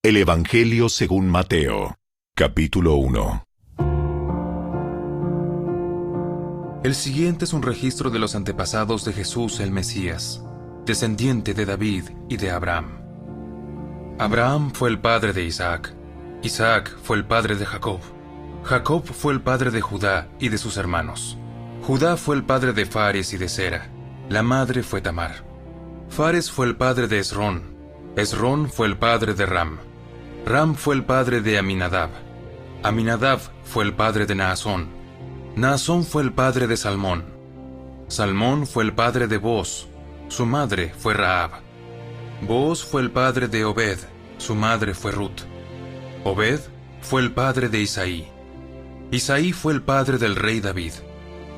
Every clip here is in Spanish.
El Evangelio según Mateo, capítulo 1. El siguiente es un registro de los antepasados de Jesús el Mesías, descendiente de David y de Abraham. Abraham fue el padre de Isaac. Isaac fue el padre de Jacob. Jacob fue el padre de Judá y de sus hermanos. Judá fue el padre de Fares y de Zera. La madre fue Tamar. Fares fue el padre de Esrón. Esrón fue el padre de Ram. Ram fue el padre de Aminadab. Aminadab fue el padre de Naasón. Naasón fue el padre de Salmón. Salmón fue el padre de Booz. Su madre fue Rahab. Booz fue el padre de Obed. Su madre fue Ruth. Obed fue el padre de Isaí. Isaí fue el padre del rey David.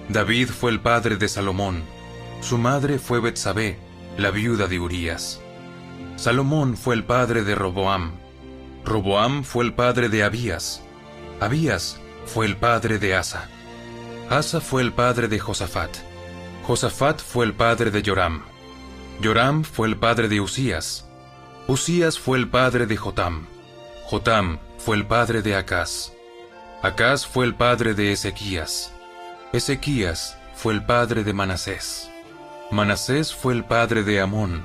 David fue el padre de Salomón. Su madre fue Betsabé, la viuda de Urías. Salomón fue el padre de Roboam. Roboam fue el padre de Abías. Abías fue el padre de Asa. Asa fue el padre de Josafat. Josafat fue el padre de Joram. Joram fue el padre de Usías. Usías fue el padre de Jotam. Jotam fue el padre de Acaz. Acaz fue el padre de Ezequías. Ezequías fue el padre de Manasés. Manasés fue el padre de Amón.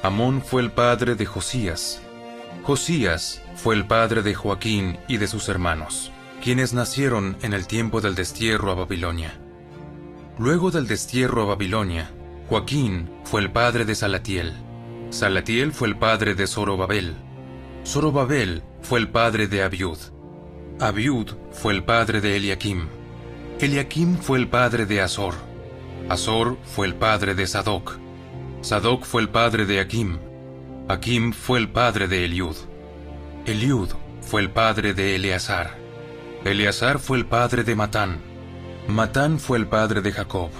Amón fue el padre de Josías. Josías fue el padre de Joaquín y de sus hermanos, quienes nacieron en el tiempo del destierro a Babilonia. Luego del destierro a Babilonia, Joaquín fue el padre de Salatiel. Salatiel fue el padre de Zorobabel. Zorobabel fue el padre de Abiud. Abiud fue el padre de Eliakim. Eliakim fue el padre de Azor. Azor fue el padre de Sadoc. Sadoc fue el padre de Aquim. Aquim fue el padre de Eliud. Eliud fue el padre de Eleazar. Eleazar fue el padre de Matán. Matán fue el padre de Jacob.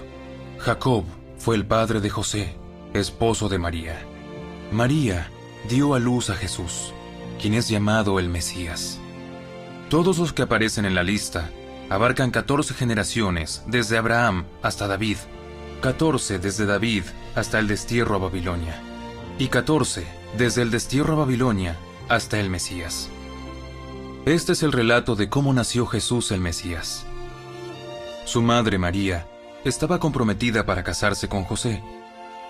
Jacob fue el padre de José, esposo de María. María dio a luz a Jesús, quien es llamado el Mesías. Todos los que aparecen en la lista abarcan 14 generaciones desde Abraham hasta David, 14 desde David hasta el destierro a Babilonia, y 14 desde el destierro a Babilonia hasta el Mesías. Este es el relato de cómo nació Jesús el Mesías. Su madre María estaba comprometida para casarse con José,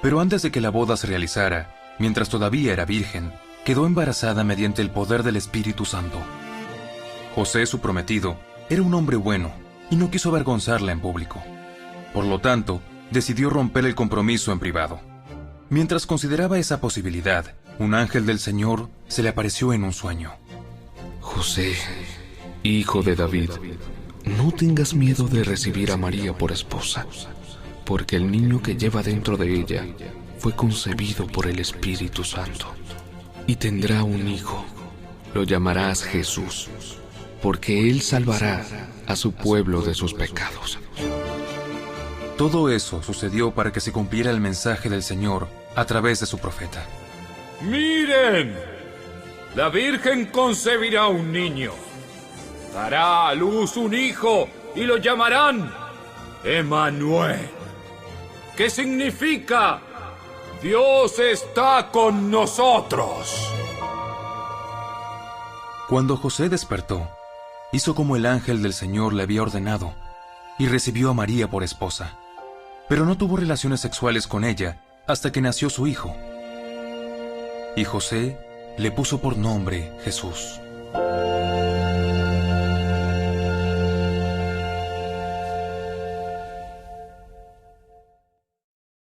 pero antes de que la boda se realizara, mientras todavía era virgen, quedó embarazada mediante el poder del Espíritu Santo. José, su prometido, era un hombre bueno y no quiso avergonzarla en público. Por lo tanto, decidió romper el compromiso en privado. Mientras consideraba esa posibilidad, un ángel del Señor se le apareció en un sueño. José, hijo de David, no tengas miedo de recibir a María por esposa, porque el niño que lleva dentro de ella fue concebido por el Espíritu Santo. Y tendrá un hijo, lo llamarás Jesús, porque él salvará a su pueblo de sus pecados. Todo eso sucedió para que se cumpliera el mensaje del Señor a través de su profeta. ¡Miren! La Virgen concebirá un niño. Dará a luz un hijo y lo llamarán Emmanuel. ¿Qué significa? Dios está con nosotros. Cuando José despertó, hizo como el ángel del Señor le había ordenado y recibió a María por esposa. Pero no tuvo relaciones sexuales con ella hasta que nació su hijo. Y José le puso por nombre Jesús.